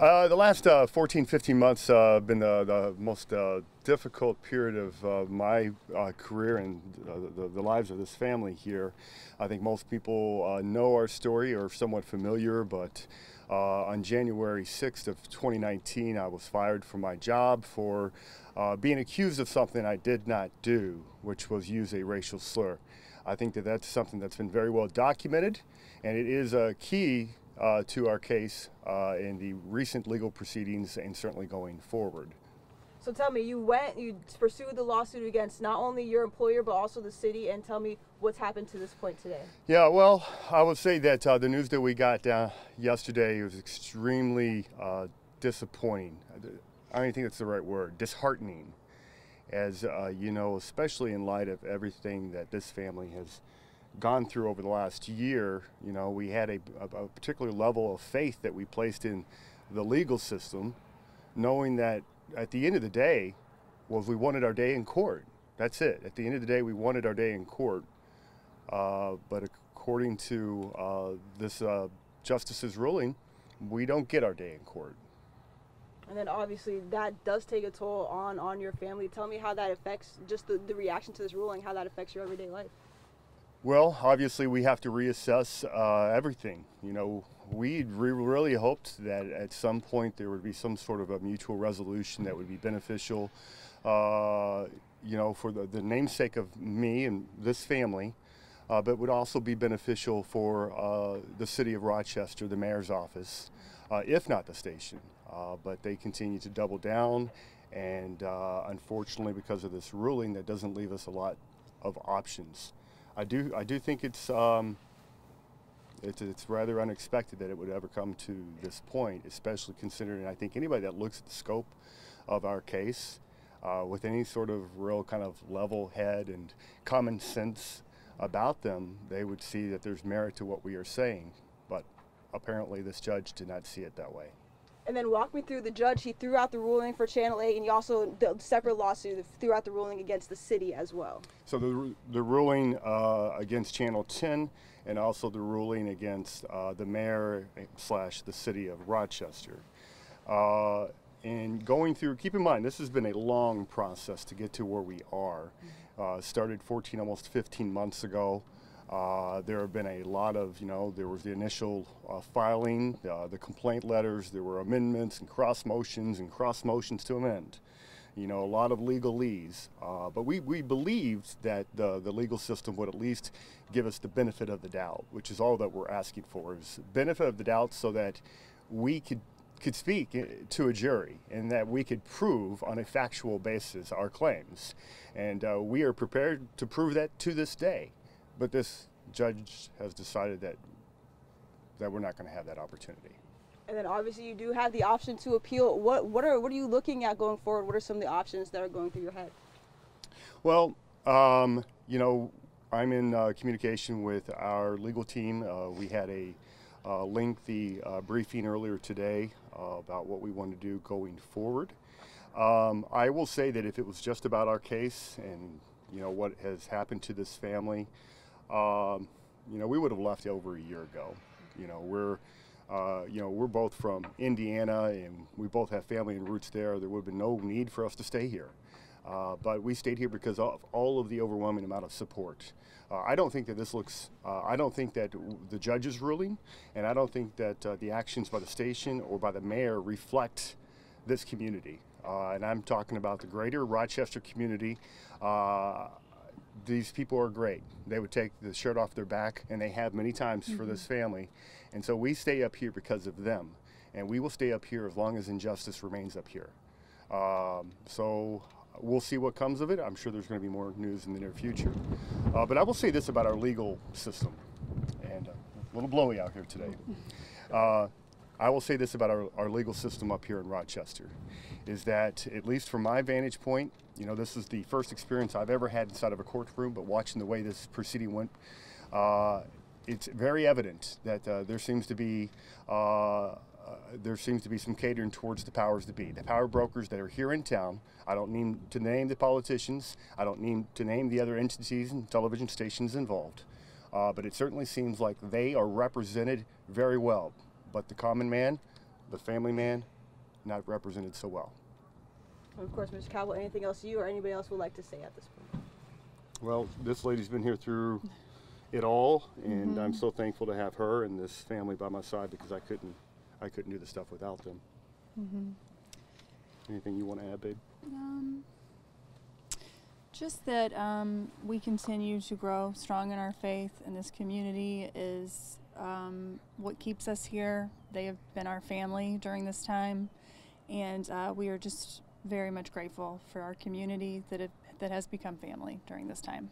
The last 14, 15 months have been the most difficult period of my career and the lives of this family here. I think most people know our story or are somewhat familiar, but on January 6th of 2019, I was fired from my job for being accused of something I did not do, which was use a racial slur. I think that that's something that's been very well documented, and it is a key to our case in the recent legal proceedings and certainly going forward. So tell me, you pursued the lawsuit against not only your employer but also the city, and tell me what's happened to this point today. Yeah, well, I would say that the news that we got yesterday was extremely disappointing. I don't even think that's the right word, disheartening. As you know, especially in light of everything that this family has gone through over the last year. You know, we had a particular level of faith that we placed in the legal system, knowing that at the end of the day, well, we wanted our day in court. That's it. At the end of the day, we wanted our day in court. But according to this justice's ruling, we don't get our day in court. And then obviously that does take a toll on your family. Tell me how that affects just the reaction to this ruling, how that affects your everyday life. Well, obviously we have to reassess everything. You know, we really hoped that at some point there would be some sort of a mutual resolution that would be beneficial, you know, for the namesake of me and this family, but would also be beneficial for the city of Rochester, the mayor's office, if not the station. But they continue to double down, and unfortunately, because of this ruling, that doesn't leave us a lot of options. I do think it's rather unexpected that it would ever come to this point, especially considering I think anybody that looks at the scope of our case with any sort of real kind of level head and common sense about them, they would see that there's merit to what we are saying. But apparently this judge did not see it that way. And then walk me through the judge. He threw out the ruling for Channel 8, and he also, the separate lawsuit, threw out the ruling against the city as well. So the ruling against Channel 10 and also the ruling against the mayor / the city of Rochester. And going through, keep in mind, this has been a long process to get to where we are. Started 14, almost 15 months ago. There have been a lot of, you know, there was the initial filing, the complaint letters, there were amendments and cross motions to amend. You know, a lot of legalese. But we believed that the legal system would at least give us the benefit of the doubt, which is all that we're asking for, is benefit of the doubt so that we could speak to a jury and that we could prove on a factual basis our claims. And we are prepared to prove that to this day. But this judge has decided that we're not going to have that opportunity. And then obviously you do have the option to appeal. What are you looking at going forward? What are some of the options that are going through your head? Well, you know, I'm in communication with our legal team. We had a lengthy briefing earlier today about what we want to do going forward. I will say that if it was just about our case and, you know, what has happened to this family, you know, we would have left over a year ago. You know, we're both from Indiana and we both have family and roots there. There would have been no need for us to stay here. But we stayed here because of all of the overwhelming amount of support. I don't think that this looks, I don't think that the judge's ruling, and I don't think that the actions by the station or by the mayor reflect this community. And I'm talking about the greater Rochester community. These people are great. They would take the shirt off their back, and they have many times for this family. And so we stay up here because of them. And we will stay up here as long as injustice remains up here. So we'll see what comes of it. I'm sure there's going to be more news in the near future. But I will say this about our legal system. And a little blowy out here today. I will say this about our legal system up here in Rochester, is that, at least from my vantage point, you know, this is the first experience I've ever had inside of a courtroom, but watching the way this proceeding went, it's very evident that there seems to be some catering towards the powers that be, the power brokers that are here in town. I don't need to name the politicians. I don't need to name the other entities and television stations involved. But it certainly seems like they are represented very well. But the common man, the family man, not represented so well. And of course, Mr. Kappell, anything else you or anybody else would like to say at this point? Well, this lady's been here through it all, and I'm so thankful to have her and this family by my side, because I couldn't do the stuff without them. Anything you want to add, babe? Just that we continue to grow strong in our faith, and this community is what keeps us here. They have been our family during this time, and we are just very much grateful for our community that has become family during this time.